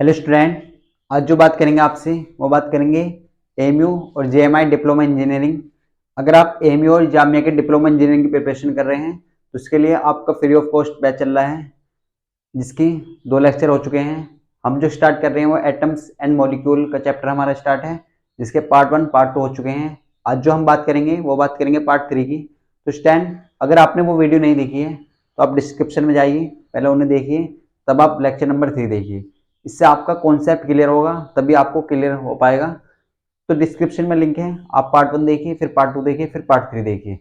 Hello student, आज जो बात करेंगे आपसे वो बात करेंगे एएमयू और जेएमआई डिप्लोमा इंजीनियरिंग। अगर आप एएमयू और जामिया के डिप्लोमा इंजीनियरिंग की प्रिपरेशन कर रहे हैं तो उसके लिए आपका फ्री ऑफ कॉस्ट बैच चल रहा है, जिसकी 2 लेक्चर हो चुके हैं। हम जो स्टार्ट कर रहे हैं वो एटम्स एंड मॉलिक्यूल का चैप्टर हमारा स्टार्ट है, जिसके पार्ट 1 पार्ट 2 हो चुके हैं। आज जो हम बात करेंगे वो बात करेंगे पार्ट 3 की। तो स्टूडेंट, अगर आपने वो वीडियो नहीं देखी है तो आप डिस्क्रिप्शन में जाइए, पहले उन्हें देखिए, तब आप लेक्चर नंबर 3 देखिए। इससे आपका कॉन्सेप्ट क्लियर होगा, तभी आपको क्लियर हो पाएगा। तो डिस्क्रिप्शन में लिंक है, आप पार्ट 1 देखिए, फिर पार्ट 2 देखिए, फिर पार्ट 3 देखिए।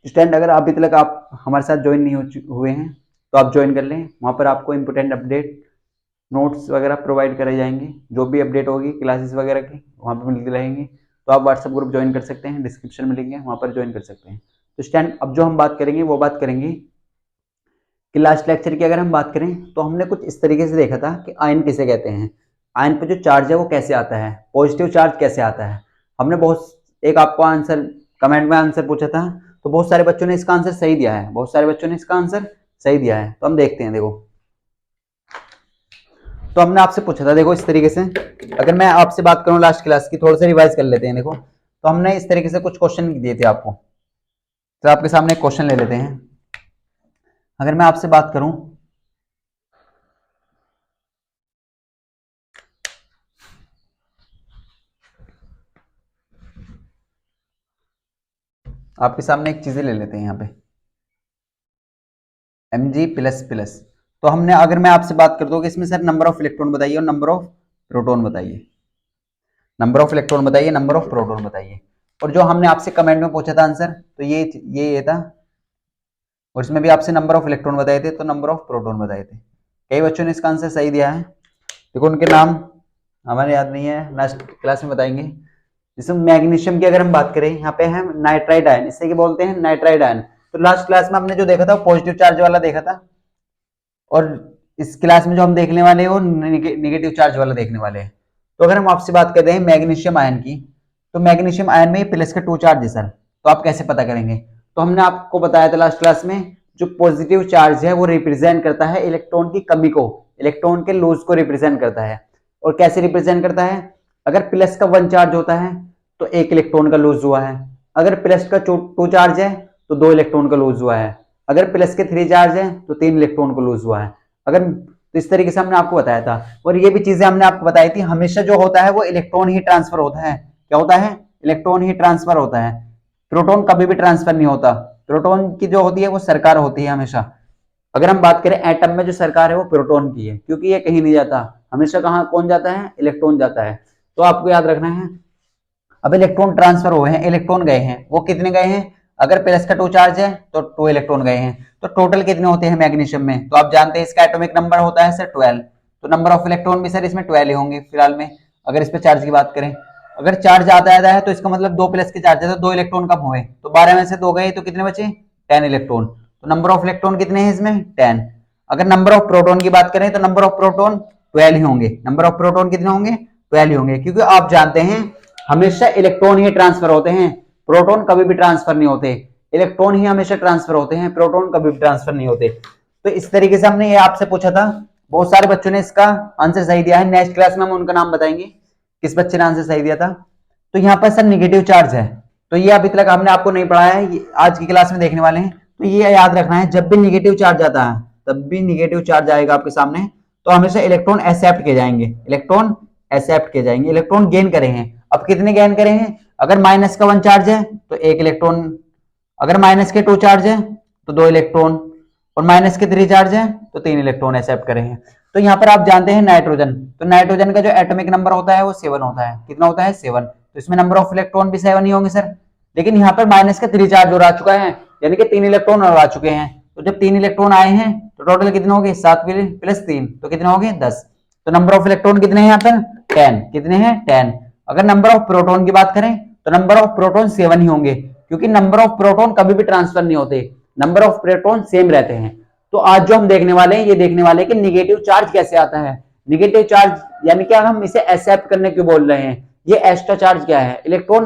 स्टूडेंट, अगर अभी तक आप हमारे साथ ज्वाइन नहीं हुए हैं तो आप ज्वाइन कर लें। वहाँ पर आपको इंपोर्टेंट अपडेट, नोट्स वगैरह प्रोवाइड कराए जाएंगे। जो भी अपडेट होगी क्लासेस वगैरह की वहाँ पर मिलती रहेंगी। तो आप व्हाट्सएप ग्रुप ज्वाइन कर सकते हैं, डिस्क्रिप्शन में लिंक है, वहाँ पर ज्वाइन कर सकते हैं। तो स्टूडेंट, अब जो हम बात करेंगे वो बात करेंगे कि लास्ट लेक्चर की अगर हम बात करें तो हमने कुछ इस तरीके से देखा था कि आयन किसे कहते हैं, आयन पर जो चार्ज है वो कैसे आता है, पॉजिटिव चार्ज कैसे आता है। हमने एक आपको आंसर कमेंट में आंसर पूछा था, तो बहुत सारे बच्चों ने इसका आंसर सही दिया है, बहुत सारे बच्चों ने इसका आंसर सही दिया है। तो हम देखते हैं। देखो, तो हमने आपसे पूछा था, देखो इस तरीके से, अगर मैं आपसे बात करूं लास्ट क्लास की, थोड़ा सा रिवाइज कर लेते हैं। देखो, तो हमने इस तरीके से कुछ क्वेश्चन दिए थे आपको, तो आपके सामने एक क्वेश्चन ले लेते हैं। अगर मैं आपसे बात करूं, आपके सामने एक चीजें ले लेते हैं यहाँ पे, Mg++। तो हमने, अगर मैं आपसे बात कर दूं कि इसमें सर नंबर ऑफ इलेक्ट्रॉन बताइए और नंबर ऑफ प्रोटॉन बताइए, नंबर ऑफ इलेक्ट्रॉन बताइए, नंबर ऑफ प्रोटॉन बताइए। और जो हमने आपसे कमेंट में पूछा था आंसर, तो ये था, और इसमें भी आपसे नंबर ऑफ इलेक्ट्रॉन बताए थे, तो नंबर ऑफ प्रोटॉन बताए थे। कई बच्चों ने इसका आंसर सही दिया है। देखो, उनके नाम हमारे याद नहीं है, नेक्स्ट क्लास में बताएंगे। जैसे मैग्नीशियम की अगर हम बात करें, यहाँ पे है नाइट्राइड आयन, इसे क्या बोलते हैं, नाइट्राइड आयन। तो लास्ट क्लास में हमने जो देखा था पॉजिटिव चार्ज वाला देखा था, और इस क्लास में जो हम देखने वाले हैं वो निगेटिव चार्ज वाला देखने वाले हैं। तो अगर हम आपसे बात करते हैं मैग्नीशियम आयन की, तो मैग्नीशियम आयन में प्लस का 2 चार्ज है सर, तो आप कैसे पता करेंगे। तो हमने आपको बताया था लास्ट क्लास में, जो पॉजिटिव चार्ज है वो रिप्रेजेंट करता है इलेक्ट्रॉन की कमी को, इलेक्ट्रॉन के लूज को रिप्रेजेंट करता है। और कैसे रिप्रेजेंट करता है, अगर प्लस का 1 चार्ज होता है तो 1 इलेक्ट्रॉन का लूज हुआ है, अगर प्लस का 2 चार्ज है तो 2 इलेक्ट्रॉन का लूज हुआ है, अगर प्लस के 3 चार्ज है तो 3 इलेक्ट्रॉन को लूज हुआ है। अगर तो इस तरीके से हमने आपको बताया था। और ये भी चीजें हमने आपको बताई थी, हमेशा जो होता है वो इलेक्ट्रॉन ही ट्रांसफर होता है। क्या होता है, इलेक्ट्रॉन ही ट्रांसफर होता है, प्रोटॉन कभी भी ट्रांसफर नहीं होता। प्रोटॉन की जो होती है वो सरकार होती है हमेशा। अगर हम बात करें एटम में जो सरकार है वो प्रोटॉन की है, क्योंकि ये कहीं नहीं जाता, हमेशा कहाँ कौन जाता है, इलेक्ट्रॉन जाता है। तो आपको याद रखना है, अब इलेक्ट्रॉन ट्रांसफर हुए हैं, इलेक्ट्रॉन गए हैं, वो कितने गए हैं, अगर प्लस का 2 चार्ज है तो 2 इलेक्ट्रॉन गए हैं। तो टोटल कितने होते हैं मैग्नीशियम में, तो आप जानते हैं इसका एटॉमिक नंबर होता है सर 12। तो नंबर ऑफ इलेक्ट्रॉन भी सर इसमें 12 ही होंगे फिलहाल में। अगर इस पे चार्ज की बात करें, अगर चार्ज आता है तो इसका मतलब 2 प्लस के चार्ज है, तो 2 इलेक्ट्रॉन कम हुए, तो 12 में से 2 गए, तो कितने बचे, 10 इलेक्ट्रॉन। तो नंबर ऑफ इलेक्ट्रॉन कितने हैं इसमें, 10। अगर नंबर ऑफ प्रोटॉन की बात करें तो नंबर ऑफ प्रोटॉन 12 ही होंगे, नंबर ऑफ प्रोटॉन कितने होंगे, 12 ही होंगे। क्योंकि आप जानते हैं हमेशा इलेक्ट्रॉन ही ट्रांसफर होते हैं, प्रोटॉन कभी भी ट्रांसफर नहीं होते, इलेक्ट्रॉन ही हमेशा ट्रांसफर होते हैं, प्रोटॉन कभी भी ट्रांसफर नहीं होते। तो इस तरीके से हमने ये आपसे पूछा था, बहुत सारे बच्चों ने इसका आंसर सही दिया है। नेक्स्ट क्लास में हम उनका नाम बताएंगे किस बच्चे ने आंसर सही दिया था। तो यहाँ पर सर निगेटिव चार्ज है, तो ये अभी तक हमने आपको नहीं पढ़ाया है, आज की क्लास में देखने वाले हैं। तो ये याद रखना है, जब भी निगेटिव चार्ज आता है, तब भी निगेटिव चार्ज आएगा आपके सामने, तो हमेशा इलेक्ट्रॉन एक्सेप्ट किए जाएंगे, इलेक्ट्रॉन एक्सेप्ट किए जाएंगे, इलेक्ट्रॉन गेन करे हैं। अब कितने गेन करे हैं, अगर माइनस का 1 चार्ज है तो 1 इलेक्ट्रॉन, अगर माइनस के 2 चार्ज है तो 2 इलेक्ट्रॉन, और माइनस के 3 चार्ज है तो 3 इलेक्ट्रॉन एक्सेप्ट करे हैं। तो यहाँ पर आप जानते हैं नाइट्रोजन, तो नाइट्रोजन का जो एटॉमिक नंबर होता है वो 7 होता है। कितना होता है, 7। तो इसमें नंबर ऑफ इलेक्ट्रॉन भी 7 ही होंगे सर। लेकिन यहाँ पर माइनस का 3 चार्ज और आ चुका है, यानी कि 3 इलेक्ट्रॉन और आ चुके हैं। तो जब 3 इलेक्ट्रॉन आए हैं तो टोटल कितने हो गए, 7 प्लस 3, तो कितने हो गए, 10। तो नंबर ऑफ इलेक्ट्रॉन कितने हैं यहाँ पर, 10। कितने हैं, 10। अगर नंबर ऑफ प्रोटॉन की बात करें तो नंबर ऑफ प्रोटॉन 7 ही होंगे, क्योंकि नंबर ऑफ प्रोटॉन कभी भी ट्रांसफर नहीं होते, नंबर ऑफ प्रोटॉन सेम रहते हैं। तो आज जो हम देखने वाले हैं, ये देखने वाले हैं कि निगेटिव चार्ज कैसे आता है। निगेटिव चार्ज यानी क्या, हम इसे एक्सेप्ट करने क्यों बोल रहे हैं, ये एक्स्ट्रा चार्ज क्या है, इलेक्ट्रॉन,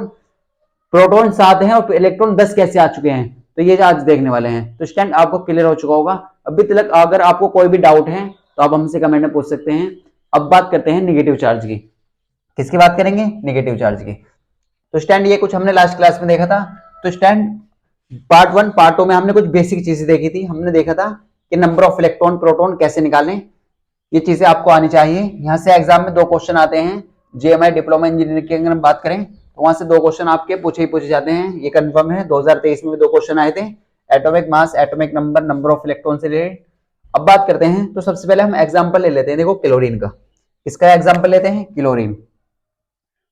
प्रोटॉन 7 हैं और इलेक्ट्रॉन 10 कैसे आ चुके हैं, तो ये आज देखने वाले हैं। तो स्टैंड आपको क्लियर हो चुका होगा। अभी तक अगर आपको कोई भी डाउट है तो आप हमसे कमेंट में पूछ सकते हैं। अब बात करते हैं निगेटिव चार्ज की। किसकी बात करेंगे? निगेटिव चार्ज की। तो स्टैंड ये कुछ हमने लास्ट क्लास में देखा था। तो स्टैंड पार्ट 1 पार्ट 2 में हमने कुछ बेसिक चीजें देखी थी। हमने देखा था कि नंबर ऑफ इलेक्ट्रॉन प्रोटॉन कैसे निकालें, ये चीजें आपको आनी चाहिए। यहाँ से एग्जाम में 2 क्वेश्चन आते हैं। जेएमआई डिप्लोमा इंजीनियरिंग की अगर हम बात करें तो वहां से 2 क्वेश्चन आपके पूछे जाते हैं, ये कंफर्म है। 2023 में भी 2 क्वेश्चन आए थे, atomic mass, atomic number, number of electron से रिलेटेड। अब बात करते हैं, तो सबसे पहले हम एग्जाम्पल ले लेते हैं। देखो क्लोरीन का, इसका एग्जाम्पल लेते हैं क्लोरीन।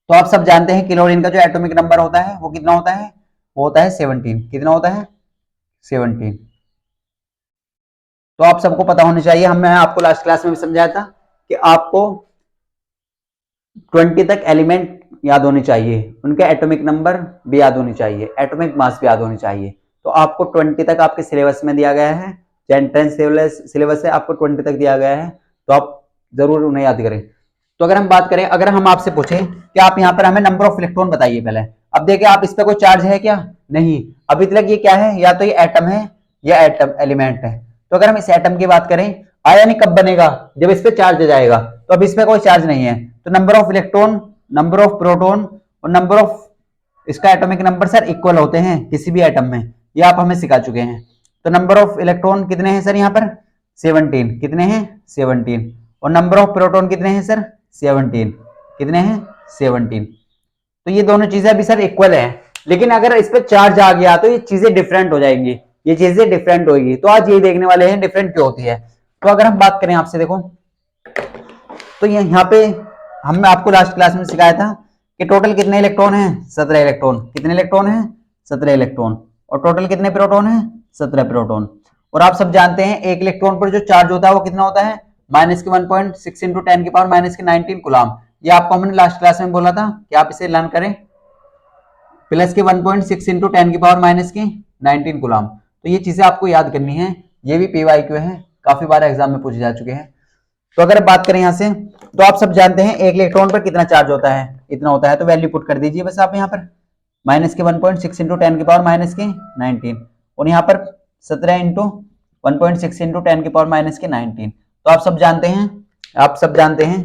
तो आप सब जानते हैं क्लोरीन का जो एटॉमिक नंबर होता है वो कितना होता है? वो होता है 17। कितना होता है? 17। तो आप सबको पता होना चाहिए, हमने आपको लास्ट क्लास में भी समझाया था कि आपको 20 तक एलिमेंट याद होनी चाहिए, उनके एटॉमिक नंबर भी याद होनी चाहिए, एटॉमिक मास भी याद होनी चाहिए। तो आपको 20 तक आपके सिलेबस में दिया गया है, जो एंट्रेंस सिलेबस है आपको 20 तक दिया गया है, तो आप जरूर उन्हें याद करें। तो अगर हम बात करें, अगर हम आपसे पूछें कि आप यहाँ पर हमें नंबर ऑफ इलेक्ट्रॉन बताइए पहले, अब देखिए आप इस पर कोई चार्ज है क्या? नहीं। अभी तक ये क्या है? या तो ये एटम है या एटम एलिमेंट है। तो अगर हम इस एटम की बात करें, आयन कब बनेगा? जब इस पे चार्ज आ जाएगा। तो अब इस पे कोई चार्ज नहीं है, तो number of electron, number of proton और नंबर ऑफ इसका एटॉमिक नंबर सर इक्वल होते हैं किसी भी एटम में, ये आप हमें सिखा चुके हैं। तो नंबर ऑफ इलेक्ट्रॉन कितने हैं सर यहाँ पर? 17। कितने हैं? 17। और नंबर ऑफ प्रोटॉन कितने हैं सर? 17। कितने हैं? 17। तो ये दोनों चीजें अभी सर इक्वल है, लेकिन अगर इस पे चार्ज आ गया तो ये चीजें डिफरेंट हो जाएंगी, ये चीजें डिफरेंट होगी। तो आज ये देखने वाले हैं डिफरेंट क्यों होती है। तो अगर हम बात करें आपसे, देखो तो यहाँ पे हमने आपको लास्ट क्लास में सिखाया था कि टोटल कितने इलेक्ट्रॉन हैं? 17 इलेक्ट्रॉन। कितने इलेक्ट्रॉन हैं? 17 इलेक्ट्रॉन। और टोटल कितने प्रोटॉन हैं? 17 प्रोटॉन। और आप सब जानते हैं एक इलेक्ट्रॉन पर जो चार्ज होता है वो कितना होता है? माइनस के 1.6 इंटू 10 की पावर माइनस के 19 कूलम। ये आपको हमने लास्ट क्लास में बोला था कि आप इसे लर्न करें, प्लस के 1.6 इंटू 10 की पावर माइनस की 19 कूलम। तो ये चीजें आपको याद करनी है, ये भी पीवाईक्यू है, काफी बार एग्जाम में पूछे जा चुके हैं। तो अगर बात करें यहाँ से, तो आप सब जानते हैं एक इलेक्ट्रॉन पर कितना चार्ज होता है? इतना होता है। तो वैल्यू पुट कर दीजिए बस आप यहाँ पर, माइनस के 1.6 इंटू 10 की पावर माइनस के 19 और यहाँ पर 17 इंटू 1.6 इंटू 10 की पावर माइनस के 19। तो आप सब जानते हैं, आप सब जानते हैं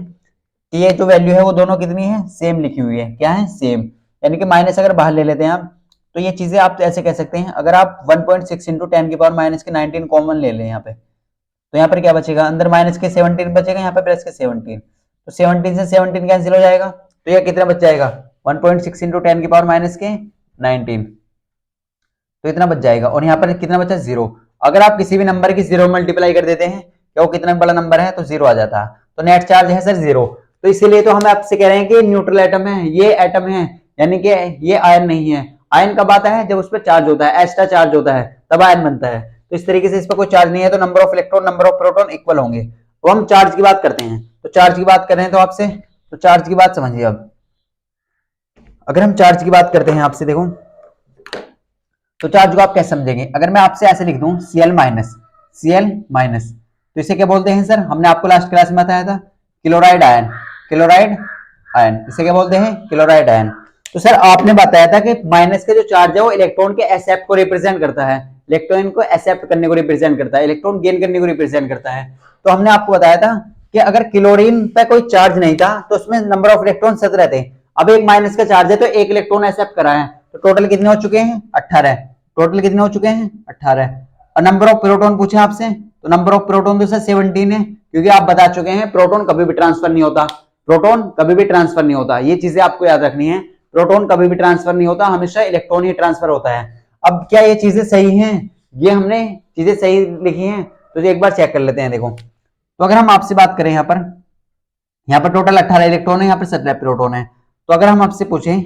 कि ये जो वैल्यू है वो दोनों कितनी है? सेम लिखी हुई है। क्या है? सेम। यानी कि माइनस अगर बाहर ले लेते हैं आप, तो ये चीजें आप ऐसे कह सकते हैं, अगर आप 1.6 इंटू 10 की पावर माइनस के 19 कॉमन ले लें यहाँ पे, तो यहाँ पर क्या बचेगा? अंदर माइनस के 17 बचेगा, यहाँ पे प्लस के 17। तो 17 से 17 कैंसिल हो जाएगा, तो यह कितना बच जाएगा? 1.6 इंटू 10 की पावर माइनस के 19। तो इतना बच जाएगा। और यहाँ पर कितना बचा? 0। अगर आप किसी भी नंबर की 0 मल्टीप्लाई कर देते हैं, क्या वो कितना बड़ा नंबर है? तो 0 आ जाता। तो नेट चार्ज है सर 0। तो इसीलिए तो हम आपसे कह रहे हैं कि न्यूट्रल एटम है, ये एटम है, यानी कि ये आयन नहीं है। आयन कब आता है? जब उस पर चार्ज होता है, एक्स्ट्रा चार्ज होता है, तब आयन बनता है। तो इस तरीके से इस पर कोई चार्ज नहीं है, तो number of electron, number of proton equal होंगे। तो हम चार्ज की बात करते हैं, तो चार्ज की बात कर रहे हैं तो आपसे, तो चार्ज की बात समझिए। अब अगर हम चार्ज की बात करते हैं आपसे, देखो तो चार्ज को आप कैसे समझेंगे? अगर मैं आपसे ऐसे लिख दूं Cl माइनस, Cl माइनस, तो इसे क्या बोलते हैं सर? हमने आपको लास्ट क्लास में बताया था, क्लोराइड आयन। क्लोराइड आयन, इसे क्या बोलते हैं? Chloride ion. तो सर आपने बताया था कि माइनस का जो चार्ज है वो इलेक्ट्रॉन के एक्सेप्ट को रिप्रेजेंट करता है, इलेक्ट्रॉन को एक्सेप्ट करने को रिप्रेजेंट करता है, इलेक्ट्रॉन गेन करने को रिप्रेजेंट करता है। तो हमने आपको बताया था कि अगर क्लोरीन पे कोई चार्ज नहीं था तो उसमें नंबर ऑफ इलेक्ट्रॉन 17 थे। अब एक माइनस का चार्ज है तो एक इलेक्ट्रॉन एक्सेप्ट करा है, तो टोटल कितने हो चुके हैं? 18। टोटल कितने हो चुके हैं? 18। और नंबर ऑफ प्रोटॉन पूछे आपसे, तो नंबर ऑफ प्रोटॉन तो सर 17 है, क्योंकि आप बता चुके हैं प्रोटॉन कभी भी ट्रांसफर नहीं होता, प्रोटॉन कभी भी ट्रांसफर नहीं होता। ये चीजें आपको याद रखनी है, प्रोटॉन कभी भी ट्रांसफर नहीं होता, हमेशा इलेक्ट्रॉन ही ट्रांसफर होता है। अब क्या ये चीजें सही हैं? ये हमने चीजें सही लिखी हैं, तो एक बार चेक कर लेते हैं। देखो तो अगर हम आपसे बात करें, यहाँ पर टोटल 18 इलेक्ट्रॉन है, यहाँ पर 17 प्रोटॉन है। तो अगर हम आपसे पूछें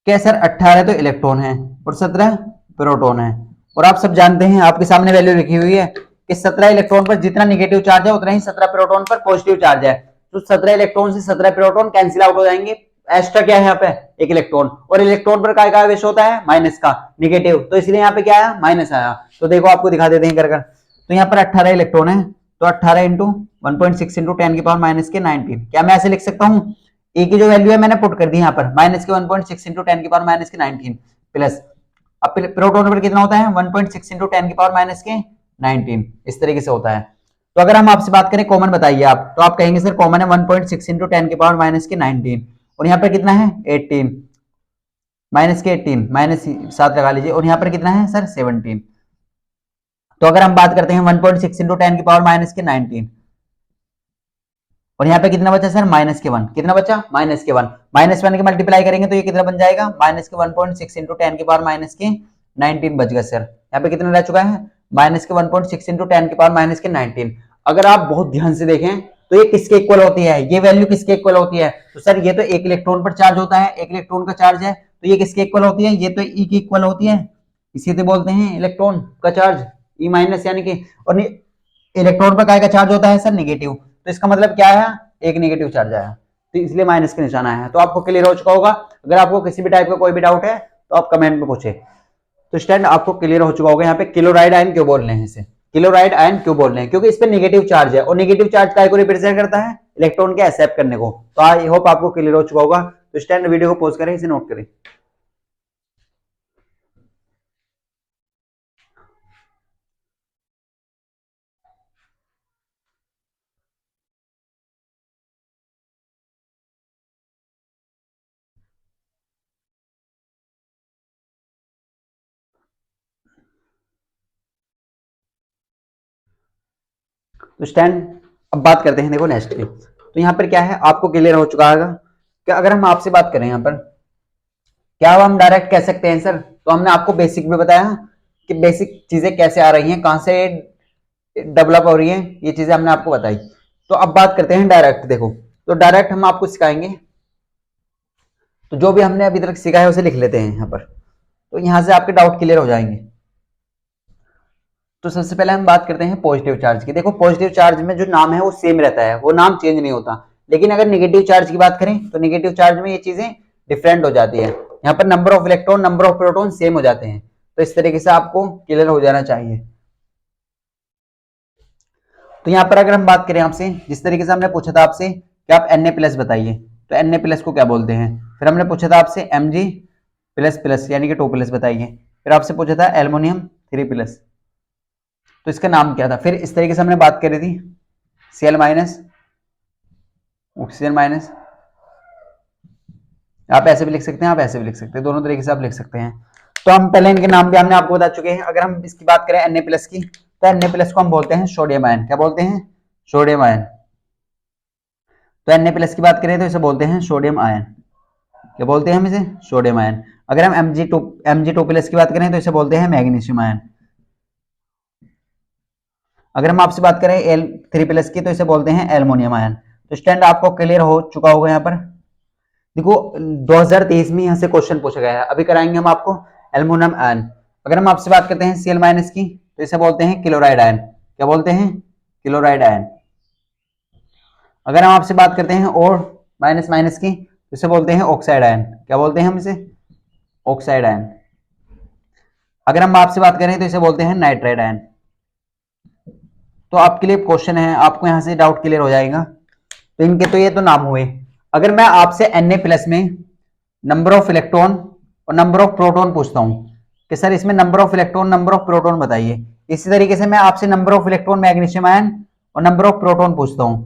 क्या सर 18 तो इलेक्ट्रॉन है और 17 प्रोटॉन है, और आप सब जानते हैं आपके सामने वैल्यू लिखी हुई है कि 17 इलेक्ट्रॉन पर जितना निगेटिव चार्ज है उतना ही 17 प्रोटॉन पर पॉजिटिव चार्ज है। तो 17 इलेक्ट्रॉन से 17 प्रोटॉन कैंसिल आउट हो जाएंगे, एक्स्ट्रा क्या है यहाँ पे? एक इलेक्ट्रॉन। और इलेक्ट्रॉन पर काय का आवेश होता है? माइनस का, निगेटिव, तो इसलिए यहाँ पे क्या आया? माइनस आया। तो देखो आपको दिखा देते हैं कर। तो यहाँ पर 18 इलेक्ट्रॉन है, तो 18 इंटू 1.6 इंटू 10 की पावर माइनस के 19। क्या मैं ऐसे लिख सकता हूँ? ए की जो वैल्यू है मैंने पुट कर दी यहाँ पर, माइनस के 1.6 इंटू 10 की पावर माइनस के 19 प्लस, अब प्रोटॉन पर कितना होता है? 1.6 इंटू 10 की पावर माइनस के 19। इस तरीके से होता है। तो अगर हम आपसे बात करें कॉमन बताइए आप, तो आप कहेंगे सर कॉमन है 1.6 इंटू 10 की पावर माइनस के 19, और यहाँ पर कितना है 18, माइनस के 18, माइनस 7 लगा लीजिए, और यहाँ पर कितना है सर 17। तो अगर हम बात करते हैं 1.6 इंटू 10 की पावर माइनस के 19, और यहाँ पे कितना बचा सर माइनस के 1, कितना बचा माइनस के 1, माइनस 1 के मल्टीप्लाई करेंगे तो ये कितना बन जाएगा माइनस के 1.6 इंटू 10 की पावर माइनस के 19 बच गया सर। यहाँ पे कितना रह चुका है माइनस के 1.6 इंटू 10 की पावर माइनस के 19। अगर आप बहुत ध्यान से देखें तो ये किसके इक्वल होती है, ये वैल्यू किसके इक्वल होती है, तो सर ये तो एक इलेक्ट्रॉन पर चार्ज होता है, एक इलेक्ट्रॉन का चार्ज है, तो ये किसके इक्वल होती है, ये तो ई की इक्वल होती है, इसी से बोलते हैं इलेक्ट्रॉन का चार्ज ई माइनस यानी कि, और इलेक्ट्रॉन पर काय का चार्ज होता है सर नेगेटिव, तो इसका मतलब क्या है एक नेगेटिव चार्ज आया, तो इसलिए माइनस के निशान आया है। तो आपको क्लियर हो चुका होगा। अगर आपको किसी भी टाइप का कोई भी डाउट है तो आप कमेंट में पूछे। तो स्टैंड आपको क्लियर हो चुका होगा। यहाँ पे क्लोराइड आयन क्यों बोल रहे हैं इसे, क्लोराइड आयन क्यों बोल रहे हैं, क्योंकि इस पे नेगेटिव चार्ज है, और नेगेटिव चार्ज काय को रिप्रेजेंट करता है इलेक्ट्रॉन के एक्सेप्ट करने को। तो आई होप आपको क्लियर हो चुका होगा। तो स्टैंड वीडियो को पॉज करें, इसे नोट करें। तो स्टैंड अब बात करते हैं देखो नेक्स्ट की। तो यहाँ पर क्या है आपको क्लियर हो चुका होगा कि अगर हम आपसे बात करें यहाँ पर क्या हम डायरेक्ट कह सकते हैं सर, तो हमने आपको बेसिक में बताया कि बेसिक चीजें कैसे आ रही हैं, कहां से डेवलप हो रही हैं, ये चीजें हमने आपको बताई। तो अब बात करते हैं डायरेक्ट। देखो तो डायरेक्ट हम आपको सिखाएंगे, तो जो भी हमने अभी तक सीखा है उसे लिख लेते हैं यहाँ पर, तो यहां से आपके डाउट क्लियर हो जाएंगे। तो सबसे पहले हम बात करते हैं पॉजिटिव चार्ज की। देखो पॉजिटिव चार्ज में जो नाम है वो सेम रहता है, वो नाम चेंज नहीं होता, लेकिन अगर नेगेटिव चार्ज की बात करें तो नेगेटिव चार्ज में ये चीजें डिफरेंट हो जाती है। यहाँ पर number of electron number of proton same हो जाते हैं, तो इस तरीके से आपको क्लियर हो जाना चाहिए। तो यहाँ पर अगर हम बात करें आपसे, जिस तरीके से हमने पूछा था आपसे कि आप Na+ बताइए, तो Na+ को क्या बोलते हैं। फिर हमने पूछा था आपसे Mg++ यानी कि 2+ बताइए। फिर आपसे पूछा था एल्युमिनियम 3+, तो इसका नाम क्या था। फिर इस तरीके से हमने बात करी थी Cl-, ऑक्सीजन-, आप ऐसे भी लिख सकते हैं, आप ऐसे भी लिख सकते हैं, दोनों तरीके से आप लिख सकते हैं। तो हम पहले इनके नाम भी हमने आपको बता चुके हैं। अगर हम इसकी बात करें Na+ की, तो Na+ को हम बोलते हैं सोडियम आयन। क्या बोलते हैं, सोडियम आयन। तो Na+ की बात करें तो इसे बोलते हैं सोडियम आयन। क्या बोलते हैं हम इसे, सोडियम आयन। अगर हम Mg2+ की बात करें तो इसे बोलते हैं मैग्नीशियम आयन। अगर हम आपसे बात करें Al3+ की, तो इसे बोलते हैं एल्युमिनियम आयन। तो स्टैंड आपको क्लियर हो चुका होगा। यहाँ पर देखो 2023 में यहाँ से क्वेश्चन पूछा गया है, अभी कराएंगे हम आपको एल्युमिनियम आयन। अगर हम आपसे बात करते हैं Cl- की, तो इसे बोलते हैं क्लोराइड आयन। क्या बोलते हैं, क्लोराइड आयन। अगर हम आपसे बात करते हैं और माइनस की, तो इसे बोलते हैं ऑक्साइड आयन। क्या बोलते हैं हम इसे, ऑक्साइड आयन। अगर हम आपसे बात करें तो इसे बोलते हैं नाइट्राइड आयन। तो आपके लिए क्वेश्चन है, आपको यहां से डाउट क्लियर हो जाएगा। तो इनके तो ये तो नाम हुए। अगर मैं आपसे Na+ में नंबर ऑफ इलेक्ट्रॉन और नंबर ऑफ प्रोटॉन पूछता हूं कि सर इसमें number of electron number of proton बताइए, इसी तरीके से मैं आपसे number of electron magnesium ion और नंबर ऑफ प्रोटॉन पूछता हूं।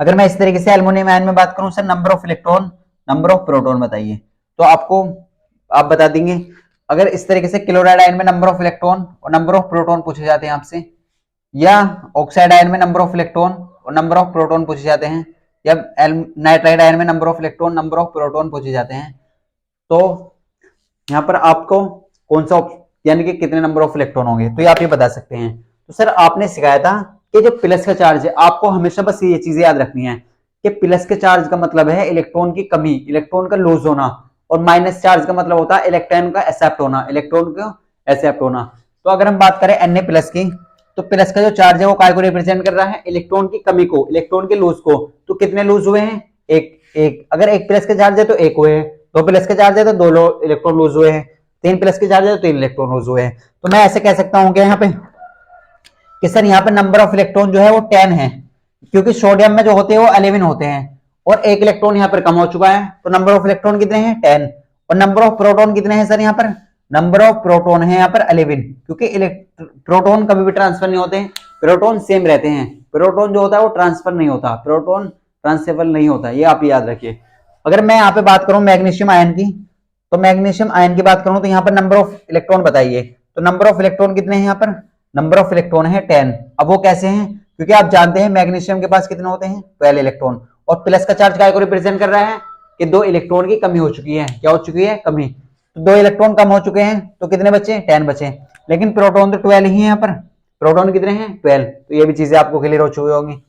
अगर मैं इस तरीके से एल्युमिनियम आयन में बात करूं, sir number of electron number of proton बताइए, तो आपको आप बता देंगे। अगर इस तरीके से क्लोराइड आयन में नंबर ऑफ इलेक्ट्रॉन और नंबर ऑफ प्रोटॉन पूछे जाते हैं आपसे, या ऑक्साइड आयन में नंबर ऑफ इलेक्ट्रॉन और नंबर ऑफ प्रोटॉन पूछे जाते हैं, या नाइट्राइड आयन में number of electron number of proton पूछे जाते हैं, तो यहाँ पर आपको कौन सा यानी कि कितने नंबर ऑफ इलेक्ट्रॉन होंगे, तो ये आप ये बता सकते हैं। तो सर आपने सिखाया था कि जो प्लस का चार्ज है, आपको हमेशा बस ये चीजें याद रखनी है कि प्लस के चार्ज का मतलब है इलेक्ट्रॉन की कमी, इलेक्ट्रॉन का लूज होना, और माइनस चार्ज का मतलब होता है इलेक्ट्रॉन का एक्सेप्ट होना, इलेक्ट्रॉन का एक्सेप्ट होना। तो अगर हम बात करें Na+ की, तो प्लस का जो चार्ज है वो काय को रिप्रेजेंट कर रहा है, इलेक्ट्रॉन की कमी को, इलेक्ट्रॉन के लूज को। तो कितने लूज हुए हैं, एक। अगर एक प्लस का चार्ज है तो एक हुए हैं, दो प्लस का चार्ज है तो दो इलेक्ट्रॉन लूज हुए हैं, तीन प्लस के चार्ज है तो तीन इलेक्ट्रॉन लूज हुए हैं। तो मैं ऐसे कह सकता हूं कि यहाँ पे कि सर यहाँ पे नंबर ऑफ इलेक्ट्रॉन जो है वो 10 है, क्योंकि सोडियम में जो होते हैं वो 11 होते हैं, और एक इलेक्ट्रॉन यहाँ पर कम हो चुका है, तो नंबर ऑफ इलेक्ट्रॉन कितने हैं 10, और नंबर ऑफ प्रोटॉन कितने हैं सर यहाँ पर नंबर ऑफ प्रोटॉन है यहाँ पर 11, क्योंकि प्रोटॉन कभी भी ट्रांसफर नहीं होते हैं, प्रोटॉन सेम रहते हैं। प्रोटॉन जो होता है वो ट्रांसफर नहीं होता, प्रोटॉन ट्रांसफर नहीं होता, ये आप याद रखिए। अगर मैं यहाँ पे बात करूं मैग्नीशियम आयन की, तो मैग्नीशियम आयन की बात करूं तो यहाँ पर नंबर ऑफ इलेक्ट्रॉन बताइए। तो नंबर ऑफ इलेक्ट्रॉन कितने हैं यहाँ पर? नंबर ऑफ इलेक्ट्रॉन है 10। अब वो कैसे हैं? क्योंकि आप जानते हैं मैग्नीशियम के पास कितने होते हैं? 12 इलेक्ट्रॉन, और प्लस का चार्ज काय को रिप्रेजेंट कर रहा है कि 2 इलेक्ट्रॉन की कमी हो चुकी है। क्या हो चुकी है? कमी। तो 2 इलेक्ट्रॉन कम हो चुके हैं, तो कितने बचे? 10 बचे। लेकिन प्रोटॉन तो 12 ही है यहाँ पर। प्रोटॉन कितने हैं? 12। तो ये भी चीजें आपको क्लियर हो चुकी होंगी।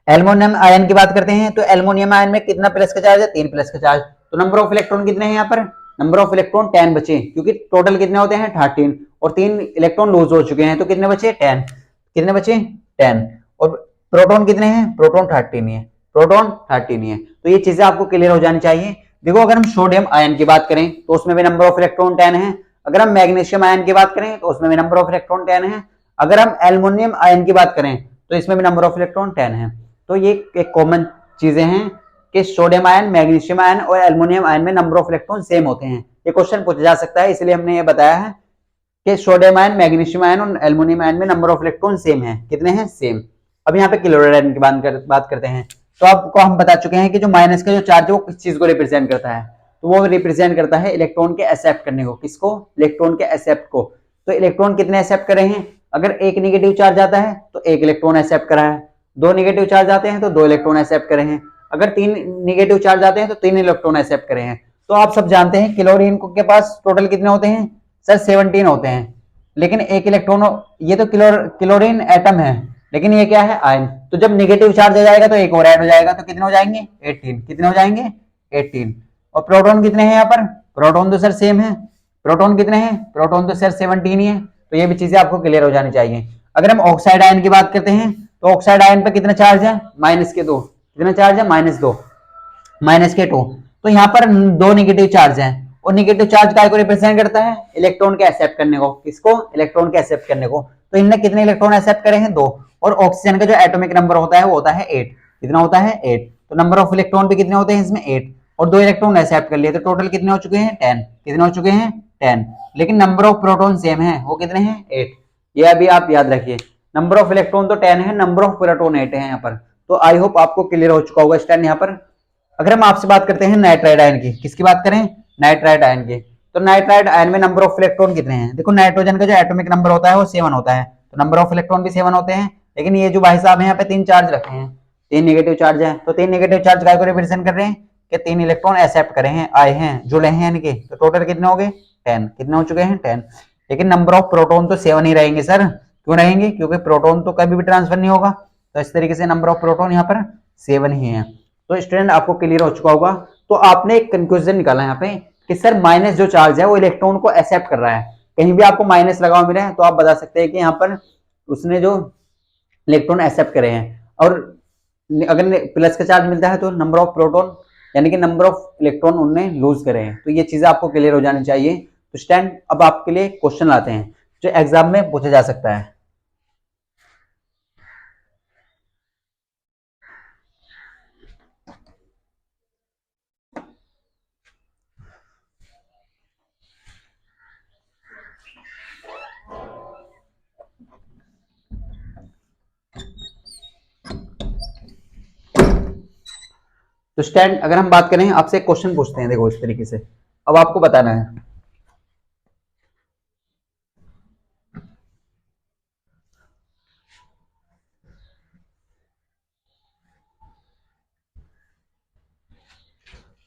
एल्युमिनियम आयन की बात करते हैं, तो एल्युमिनियम आयन में कितना प्लस का चार्ज है? 3 प्लस का चार्ज। तो नंबर ऑफ इलेक्ट्रॉन कितने हैं यहाँ पर? नंबर ऑफ इलेक्ट्रॉन 10 बचे, क्योंकि टोटल कितने होते हैं? 13, और 3 इलेक्ट्रॉन लूज हो चुके हैं, तो कितने बचे? 10। कितने बचे? 10। और प्रोटॉन कितने हैं? प्रोटॉन 13 ही है, प्रोटॉन 13 ही है। तो ये चीजें आपको क्लियर हो जानी चाहिए। देखो, अगर हम सोडियम आयन की बात करें तो उसमें भी नंबर ऑफ इलेक्ट्रॉन 10 है। अगर हम मैग्नीशियम आयन की बात करें तो उसमें भी नंबर ऑफ इलेक्ट्रॉन 10 है। अगर हम एल्युमिनियम आयन की बात करें तो इसमें भी नंबर ऑफ इलेक्ट्रॉन 10 है। तो ये एक कॉमन चीजें हैं कि सोडियम आयन, मैग्नीशियम आयन और एल्युमिनियम आयन में नंबर ऑफ इलेक्ट्रॉन सेम होते हैं। ये क्वेश्चन पूछा जा सकता है, इसलिए हमने ये बताया है कि सोडियम आयन, मैग्नीशियम आयन और एल्युमिनियम आयन में नंबर ऑफ इलेक्ट्रॉन सेम है। कितने हैं? सेम। अब यहाँ पे क्लोराइड आयन की बात करते हैं। तो आपको हम बता चुके हैं कि जो माइनस का जो चार्ज है वो किस चीज को रिप्रेजेंट करता है? तो वो रिप्रेजेंट करता है इलेक्ट्रॉन के एक्सेप्ट करने को। किसको? इलेक्ट्रॉन के एक्सेप्ट को। तो इलेक्ट्रॉन कितने एक्सेप्ट करे हैं? अगर एक नेगेटिव चार्ज आता है तो एक इलेक्ट्रॉन एक्सेप्ट करा है, 2 नेगेटिव चार्ज आते हैं तो 2 इलेक्ट्रॉन एक्सेप्ट करे हैं, अगर 3 नेगेटिव चार्ज आते हैं तो 3 इलेक्ट्रॉन एक्सेप्ट करे हैं। तो आप सब जानते हैं क्लोरीन के पास टोटल कितने होते हैं? सर 17 होते हैं, लेकिन एक इलेक्ट्रॉन, ये तो क्लोरीन एटम है, लेकिन ये क्या है? आयन। तो जब नेगेटिव चार्ज आ जाएगा तो एक और ऐड हो जाएगा, तो कितने हो जाएंगे? 18। कितने हो जाएंगे? 18। और प्रोटॉन कितने हैं यहाँ पर? प्रोटॉन तो सर सेम है। प्रोटॉन कितने हैं? प्रोटॉन तो सर 17 ही है। तो ये भी चीजें आपको क्लियर हो जानी चाहिए। अगर हम ऑक्साइड आयन की बात करते हैं तो ऑक्साइड आयन पे कितना चार्ज है? -2। कितना चार्ज है? -2, -2। तो यहाँ पर 2 नेगेटिव चार्ज हैं, और नेगेटिव चार्ज काय को रिप्रेजेंट करता है? इलेक्ट्रॉन के एक्सेप्ट करने को। किसको? इलेक्ट्रॉन के एक्सेप्ट करने को। तो इनने कितने इलेक्ट्रॉन एक्सेप्ट करे हैं? 2। और ऑक्सीजन का जो एटॉमिक नंबर होता है वो होता है 8। कितना होता है? 8। तो नंबर ऑफ इलेक्ट्रॉन भी कितने होते हैं इसमें? 8। और 2 इलेक्ट्रॉन एक्सेप्ट कर लिए, तो टोटल कितने हो चुके हैं? 10। कितने हो चुके हैं? 10। लेकिन नंबर ऑफ प्रोटॉन सेम है, वो कितने हैं? 8। ये अभी आप याद रखिए। नंबर ऑफ इलेक्ट्रॉन तो 10 है, नंबर ऑफ प्रोटॉन 8 है यहाँ पर। तो आई होप आपको क्लियर हो चुका होगा स्टैंड यहाँ पर। अगर हम आपसे बात करते हैं नाइट्राइड आयन की, किसकी बात करें? नाइट्राइड आयन की। तो नाइट्राइड आयन में नंबर ऑफ इलेक्ट्रॉन कितने हैं? देखो, नाइट्रोजन का जो एटॉमिक नंबर होता है वो 7 होता है, तो नंबर ऑफ इलेक्ट्रॉन भी 7 होते हैं। लेकिन ये जो भाई साहब हैं यहाँ पे 3 चार्ज रखे हैं, 3 नेगेटिव चार्ज है। तो 3 नेगेटिव चार्ज काय को रिप्रेजेंट कर रहे हैं? कि 3 इलेक्ट्रॉन एक्सेप्ट करे हैं, आए हैं, जुड़े हैं इनके। तो टोटल कितने हो गए? 10। कितने हो चुके हैं? 10। लेकिन नंबर ऑफ प्रोटॉन तो 7 ही रहेंगे सर। क्यों रहेंगे? क्योंकि प्रोटॉन तो कभी भी ट्रांसफर नहीं होगा। तो इस तरीके से नंबर ऑफ प्रोटॉन यहाँ पर 7 ही है। तो स्टूडेंट आपको क्लियर हो चुका होगा। तो आपने एक कंक्लूजन निकाला यहाँ पे कि सर माइनस जो चार्ज है वो इलेक्ट्रॉन को एक्सेप्ट कर रहा है। कहीं भी आपको माइनस लगा हुआ मिले तो आप बता सकते हैं कि यहाँ पर उसने जो इलेक्ट्रॉन एक्सेप्ट करे हैं। और अगर प्लस का चार्ज मिलता है तो नंबर ऑफ प्रोटॉन, यानी कि नंबर ऑफ इलेक्ट्रॉन उनने लूज करे हैं। तो ये चीजें आपको क्लियर हो जानी चाहिए। तो स्टैंड अब आपके लिए क्वेश्चन लाते हैं जो एग्जाम में पूछा जा सकता है। तो स्टैंड अगर हम बात करें, आपसे एक क्वेश्चन पूछते हैं, देखो इस तरीके से, अब आपको बताना है।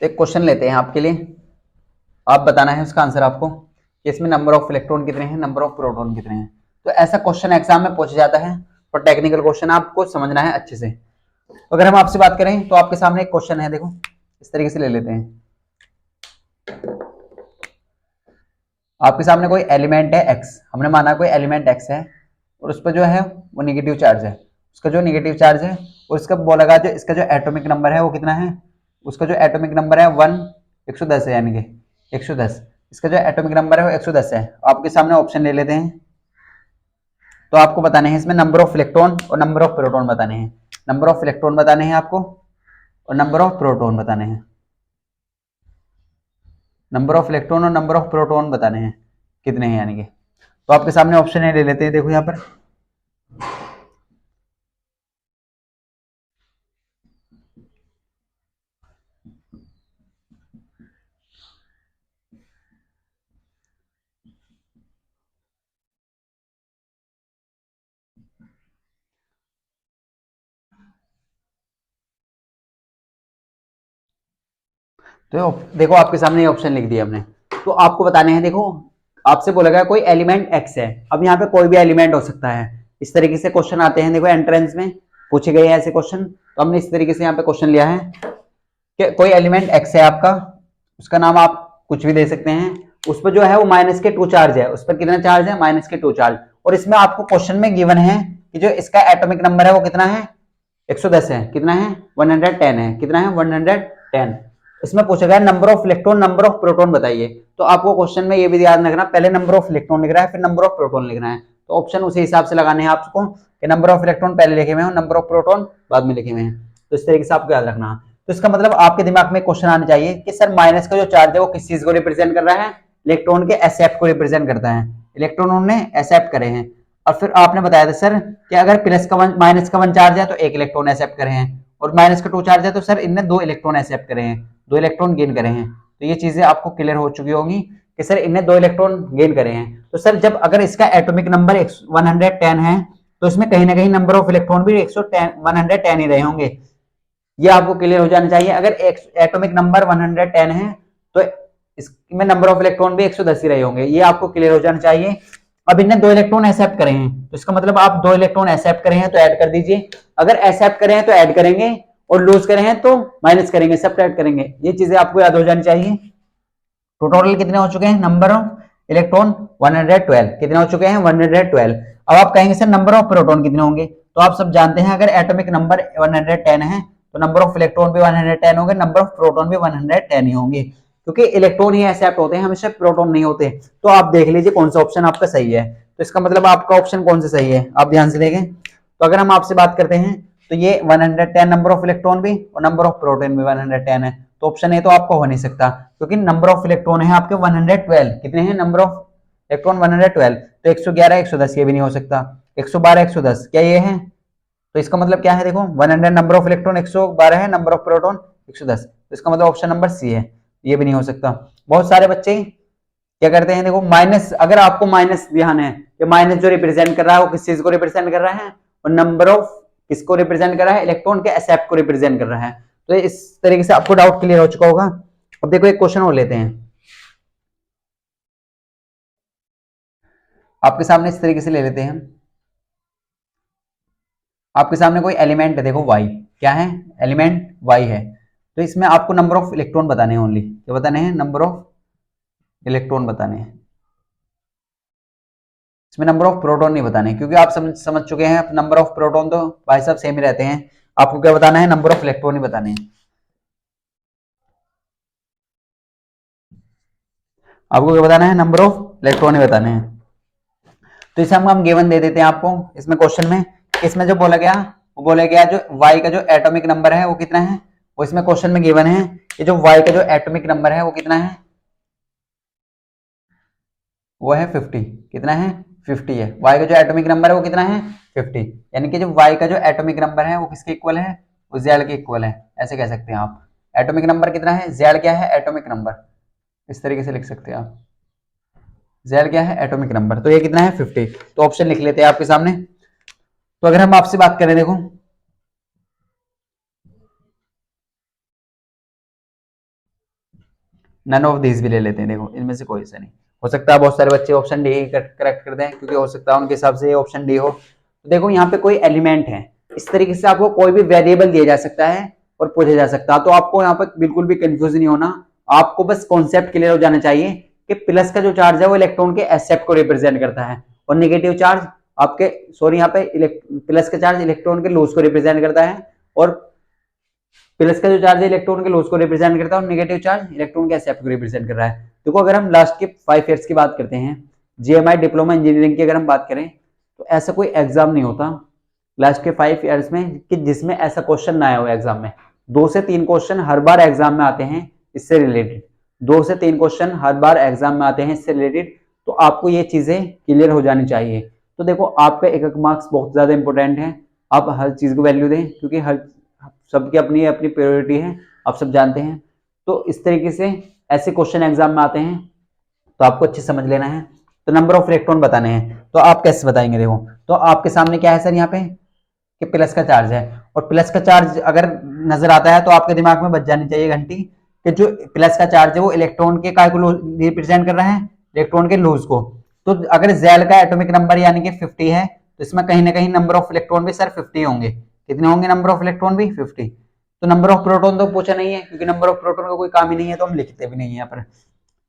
तो एक क्वेश्चन लेते हैं आपके लिए, आप बताना है उसका आंसर आपको कि इसमें नंबर ऑफ इलेक्ट्रॉन कितने हैं, नंबर ऑफ प्रोटॉन कितने हैं। तो ऐसा क्वेश्चन एग्जाम में पूछा जाता है, और टेक्निकल क्वेश्चन आपको समझना है अच्छे से। तो अगर हम आपसे बात करें तो आपके सामने एक क्वेश्चन है, देखो इस तरीके से ले लेते हैं। आपके सामने कोई एलिमेंट है एक्स, हमने माना कोई एलिमेंट एक्स है, और उस पर जो है वो नेगेटिव चार्ज है। उसका जो नेगेटिव चार्ज है, और इसका बोला जो इसका जो एटॉमिक नंबर है वो कितना है? उसका जो एटॉमिक नंबर है 110 है, यानी कि 110। इसका जो एटॉमिक नंबर है वो 110 है। आपके सामने ऑप्शन ले लेते हैं। तो आपको बताने हैं इसमें नंबर ऑफ इलेक्ट्रॉन और नंबर ऑफ प्रोटॉन बताने हैं। नंबर ऑफ इलेक्ट्रॉन बताने हैं आपको, और नंबर ऑफ प्रोटॉन बताने हैं। नंबर ऑफ इलेक्ट्रॉन और नंबर ऑफ प्रोटॉन बताने हैं कितने हैं यानी कि। तो आपके सामने ऑप्शन है, ले लेते हैं। देखो यहाँ पर तो देखो आपके सामने ये ऑप्शन लिख दिया हमने। तो आपको बताने हैं, देखो आपसे बोला गया कोई एलिमेंट एक्स है। अब यहाँ पे कोई भी एलिमेंट हो सकता है। इस तरीके से क्वेश्चन आते हैं, देखो एंट्रेंस में पूछे गए हैं ऐसे क्वेश्चन। तो हमने इस तरीके से यहाँ पे क्वेश्चन लिया है कि कोई एलिमेंट एक्स है आपका, उसका नाम आप कुछ भी दे सकते हैं। उस पर जो है वो माइनस के 2 चार्ज है। उस पर कितना चार्ज है? माइनस के 2 चार्ज। और इसमें आपको क्वेश्चन में गिवन है कि जो इसका एटॉमिक नंबर है वो कितना है? 110 है। कितना है? 110 है। कितना है? 110। इसमें पूछा गया number of electron, number of proton बताइए। तो आपको क्वेश्चन में ये भी याद रखना, पहले नंबर ऑफ इलेक्ट्रॉन लिख रहा है, फिर नंबर ऑफ प्रोटॉन लिखना है। तो ऑप्शन उसी हिसाब से लगाने हैं आपको कि नंबर ऑफ इलेक्ट्रॉन पहले लिखे हुए हैं, नंबर ऑफ प्रोटॉन बाद में लिखे हुए हैं। तो इस तरीके से आपको याद रखना। तो इसका मतलब आपके दिमाग में क्वेश्चन आना चाहिए कि सर माइनस का जो चार्ज है वो किस चीज को रिप्रेजेंट कर रहा है? इलेक्ट्रॉन के एक्सेप्ट को रिप्रेजेंट करता है। इलेक्ट्रॉन ने एक्सेप्ट करे हैं। और फिर आपने बताया था सर कि अगर प्लस का माइनस का 1 चार्ज है तो 1 इलेक्ट्रॉन एक्सेप्ट करे हैं, और माइनस का 2 चार्ज है तो सर इनने 2 इलेक्ट्रॉन एक्सेप्ट करे हैं, 2 इलेक्ट्रॉन गेन करे हैं। तो ये चीजें आपको क्लियर हो चुकी होंगी कि सर इनने 2 इलेक्ट्रॉन गेन करे हैं। तो सर जब अगर इसका एटॉमिक नंबर 110 है तो इसमें कहीं ना कहीं नंबर ऑफ इलेक्ट्रॉन भी 110 ही रहे होंगे। ये आपको क्लियर हो जाना चाहिए। अगर एटॉमिक नंबर 110 है तो इसमें नंबर ऑफ इलेक्ट्रॉन भी 110 ही रहे होंगे। ये आपको क्लियर हो जाना चाहिए। अब इनने 2 इलेक्ट्रॉन एक्सेप्ट करे हैं तो इसका मतलब आप 2 इलेक्ट्रॉन एक्सेप्ट करे हैं तो ऐड कर दीजिए। अगर एक्सेप्ट करे हैं तो ऐड करेंगे, और लूज करे हैं तो माइनस करेंगे, सब्ट्रैक्ट करेंगे। ये चीजें आपको याद हो जानी चाहिए। तो टोटल कितने हो चुके हैं? Number of electron 112। कितने हो चुके हैं? 112। अब आप कहेंगे सर नंबर ऑफ प्रोटॉन कितने होंगे? तो आप सब जानते हैं अगर एटॉमिक नंबर 110 है तो नंबर ऑफ इलेक्ट्रॉन भी 110 होंगे, नंबर ऑफ प्रोटॉन भी 110 ही होंगे, क्योंकि इलेक्ट्रॉन ही एक्सेप्ट होते हैं, हमेशा प्रोटॉन नहीं होते। तो आप देख लीजिए कौन सा ऑप्शन आपका सही है। तो इसका मतलब आपका ऑप्शन कौन सा सही है, आप ध्यान से देखें। तो अगर हम आपसे बात करते हैं तो ये 110 नंबर ऑफ इलेक्ट्रॉन भी और नंबर ऑफ प्रोटॉन भी 110 है। तो ऑप्शन ए तो आपका हो नहीं सकता, क्योंकि नंबर ऑफ इलेक्ट्रॉन है आपके 112। कितने हैं नंबर ऑफ इलेक्ट्रॉन? 112। तो 111 110 ये भी नहीं हो सकता। 112 110 क्या ये है? तो इसका मतलब क्या है? देखो 100 नंबर ऑफ इलेक्ट्रॉन 112 है, नंबर ऑफ प्रोटॉन 110। तो इसका मतलब ऑप्शन नंबर सी है, ये भी नहीं हो सकता। बहुत सारे बच्चे क्या करते हैं, देखो माइनस, अगर आपको माइनस ध्यान है कि माइनस जो रिप्रेजेंट कर रहा है वो किस चीज को रिप्रेजेंट कर रहा है, और नंबर ऑफ किसको रिप्रेजेंट कर रहा है? इलेक्ट्रॉन के एक्सेप्ट को रिप्रेजेंट कर रहा है। तो इस तरीके से आपको डाउट क्लियर हो चुका होगा। अब देखो एक क्वेश्चन और लेते हैं आपके सामने, इस तरीके से ले लेते हैं। आपके सामने कोई एलिमेंट है, देखो वाई। क्या है? एलिमेंट वाई है। तो इसमें आपको नंबर ऑफ इलेक्ट्रॉन बताने हैं, ओनली क्या बताने हैं? नंबर ऑफ इलेक्ट्रॉन बताने हैं। इसमें नंबर ऑफ प्रोटॉन नहीं बताने, क्योंकि आप समझ चुके हैं नंबर ऑफ प्रोटॉन तो भाई साहब सेम ही रहते हैं। आपको क्या बताना है? नंबर ऑफ इलेक्ट्रॉन ही बताने हैं। आपको क्या बताना है? नंबर ऑफ इलेक्ट्रॉन ही बताने हैं। तो इसे हम गिवन दे देते हैं आपको इसमें क्वेश्चन में। इसमें जो बोला गया वो बोला गया जो y का जो एटॉमिक नंबर है वो कितना है, वो इसमें क्वेश्चन में गिवन है कि जो y का जो एटॉमिक नंबर है वो कितना है, वो है 50। कितना है? 50 है। y का जो एटॉमिक नंबर है वो कितना है? 50। यानी कि जो y का जो एटॉमिक नंबर है वो किसके इक्वल है? वो z के इक्वल है। ऐसे कह सकते हैं आप। एटॉमिक नंबर कितना है? z क्या है? Atomic number. इस तरीके से लिख सकते हैं आप। z क्या है? Atomic number. तो ये कितना है? 50। तो ऑप्शन लिख लेते हैं आपके सामने। तो अगर हम आपसे बात करें, देखो नन ऑफ दिस भी ले लेते हैं। देखो इनमें से कोई सा नहीं हो सकता है। बहुत सारे बच्चे ऑप्शन डी करेक्ट कर दें, क्योंकि हो सकता है उनके हिसाब से ये ऑप्शन डी हो। तो देखो यहाँ पे कोई एलिमेंट है, इस तरीके से आपको कोई भी वेरिएबल दिया जा सकता है और पूछा जा सकता है। तो आपको यहाँ पर बिल्कुल भी कंफ्यूज नहीं होना। आपको बस कॉन्सेप्ट क्लियर हो जाना चाहिए कि प्लस का जो चार्ज है वो इलेक्ट्रॉन के एक्सेप्ट को रिप्रेजेंट करता है, और नेगेटिव चार्ज आपके यहाँ पे प्लस का चार्ज इलेक्ट्रॉन के लॉस को रिप्रेजेंट करता है, और प्लस का जो चार्ज है इलेक्ट्रॉन के लॉस को रिप्रेजेंट करता है, और नेगेटिव चार्ज इलेक्ट्रॉन के एक्सेप्ट को रिप्रेजेंट कर रहा है। देखो अगर हम लास्ट के 5 ईयर्स की बात करते हैं, जीएमआई डिप्लोमा इंजीनियरिंग की अगर हम बात करें, तो ऐसा कोई एग्जाम नहीं होता लास्ट के 5 ईयर्स में कि जिसमें ऐसा क्वेश्चन ना आया हो एग्जाम में। 2 से 3 क्वेश्चन हर बार एग्जाम में आते हैं इससे रिलेटेड। 2 से 3 क्वेश्चन हर बार एग्जाम में आते हैं इससे रिलेटेड, तो आपको ये चीजें क्लियर हो जानी चाहिए। तो देखो आपका एक मार्क्स बहुत ज्यादा इंपॉर्टेंट है, आप हर चीज को वैल्यू दें, क्योंकि हर सबकी अपनी अपनी प्रायोरिटी है, आप सब जानते हैं। तो इस तरीके से ऐसे क्वेश्चन एग्जाम में आते हैं, तो आपको अच्छे समझ लेना है। तो नंबर ऑफ इलेक्ट्रॉन बताने हैं, तो आप कैसे बताएंगे? देखो तो आपके सामने क्या है सर यहाँ पे कि प्लस का चार्ज है, और प्लस का चार्ज अगर नजर आता है तो आपके दिमाग में बच जानी चाहिए घंटी कि जो प्लस का चार्ज है वो इलेक्ट्रॉन के काय को रिप्रेजेंट कर रहा है, इलेक्ट्रॉन के लूज को। तो अगर जेल का एटॉमिक नंबर यानी कि 50 है, तो इसमें कहीं ना कहीं नंबर ऑफ इलेक्ट्रॉन भी सर 50 होंगे। कितने होंगे नंबर ऑफ इलेक्ट्रॉन भी? 50। तो नंबर ऑफ प्रोटॉन तो पूछा नहीं है, क्योंकि नंबर ऑफ प्रोटॉन का कोई काम ही नहीं है, तो हम लिखते भी नहीं है यहाँ पर।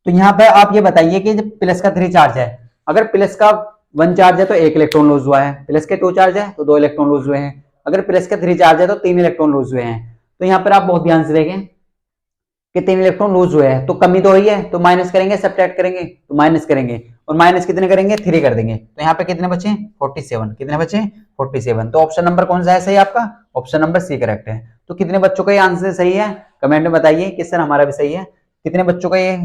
तो यहाँ पे आप ये बताइए कि जब प्लस का 3 चार्ज है, अगर प्लस का 1 चार्ज है तो 1 इलेक्ट्रॉन लूज हुआ है, प्लस के 2 चार्ज है तो 2 इलेक्ट्रॉन लूज हुए हैं, अगर प्लस का 3 चार्ज है तो 3 इलेक्ट्रॉन लूज हुए हैं। तो यहाँ पर आप बहुत ध्यान से देखें कि 3 इलेक्ट्रॉन लूज हुए हैं, तो कमी तो हुई है, तो माइनस करेंगे, सब्ट्रैक्ट करेंगे तो माइनस करेंगे, और माइनस कितने करेंगे? 3 कर देंगे। तो यहाँ पे कितने बचे? 47। कितने बचे? 47। तो ऑप्शन नंबर कौन सा है सही आपका? ऑप्शन नंबर सी करेक्ट है। तो कितने बच्चों का ये आंसर सही है? कमेंट में बताइए कि सर हमारा भी सही है। कितने बच्चों का ये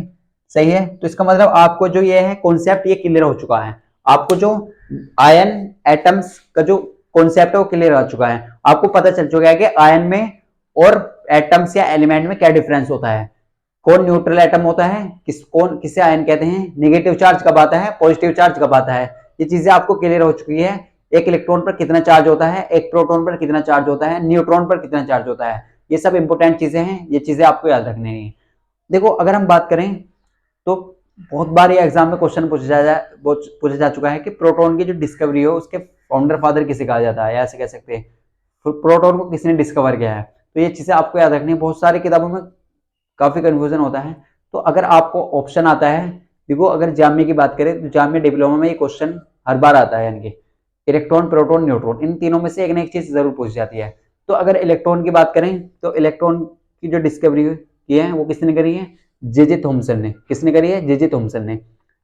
सही है? तो इसका मतलब आपको जो ये है कॉन्सेप्ट ये क्लियर हो चुका है, आपको जो आयन एटम्स का जो कॉन्सेप्ट है वो क्लियर हो चुका है, आपको पता चल चुका है कि आयन में और एटम्स या एलिमेंट में क्या डिफरेंस होता है, कौन न्यूट्रल एटम होता है, किसे आयन कहते हैं, नेगेटिव चार्ज कब आता है, पॉजिटिव चार्ज कब आता है, ये चीजें आपको क्लियर हो चुकी है। एक इलेक्ट्रॉन पर कितना चार्ज होता है, एक प्रोटॉन पर कितना चार्ज होता है, न्यूट्रॉन पर कितना चार्ज होता है, ये सब इंपॉर्टेंट चीजें हैं, ये चीजें आपको याद रखनी है। देखो अगर हम बात करें तो बहुत बार ये एग्जाम में क्वेश्चन पूछा जा चुका है कि प्रोटॉन की जो डिस्कवरी हो उसके फाउंडर फादर किसे कहा जाता है, ऐसे कह सकते हैं प्रोटॉन को किसने डिस्कवर किया है। तो ये चीजें आपको याद रखनी है, बहुत सारी किताबों में काफी कंफ्यूजन होता है। तो अगर आपको ऑप्शन आता है, देखो अगर जामिया की बात करें तो जामिया डिप्लोमा में ये क्वेश्चन हर बार आता है, यानी कि इलेक्ट्रॉन प्रोटॉन न्यूट्रॉन इन तीनों में से एक ना एक चीज जरूर पूछ जाती है। तो अगर इलेक्ट्रॉन की बात करें तो इलेक्ट्रॉन की जो डिस्कवरी की है वो किसने करी है? जे थॉमसन ने। किसने करी है? जे थॉमसन ने।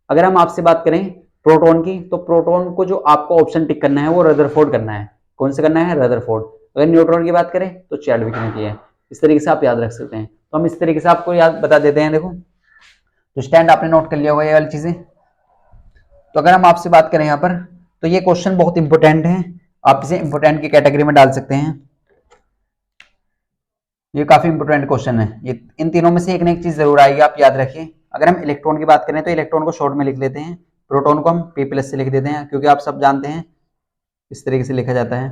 अगर हम आपसे बात करें प्रोटॉन की, तो प्रोटॉन को जो आपको ऑप्शन टिक करना है वो रदरफोर्ड करना है। कौन से करना है? रदरफोर्ड। अगर न्यूट्रॉन की बात करें तो चैडविक ने की है। इस तरीके से आप याद रख सकते हैं। तो हम इस तरीके से आपको याद बता देते हैं। देखो तो स्टैंड आपने नोट कर लिया होगा ये वाली चीजें। तो अगर हम आपसे बात करें यहाँ पर, तो ये क्वेश्चन बहुत इंपॉर्टेंट है, आप इसे इंपॉर्टेंट की कैटेगरी में डाल सकते हैं। ये काफी इंपॉर्टेंट क्वेश्चन है, ये इन तीनों में से एक ना एक चीज जरूर आएगी, आप याद रखिए। अगर हम इलेक्ट्रॉन की बात करें तो इलेक्ट्रॉन को शॉर्ट में लिख लेते हैं, प्रोटॉन को हम P+ से लिख देते हैं, क्योंकि आप सब जानते हैं इस तरीके से लिखा जाता है।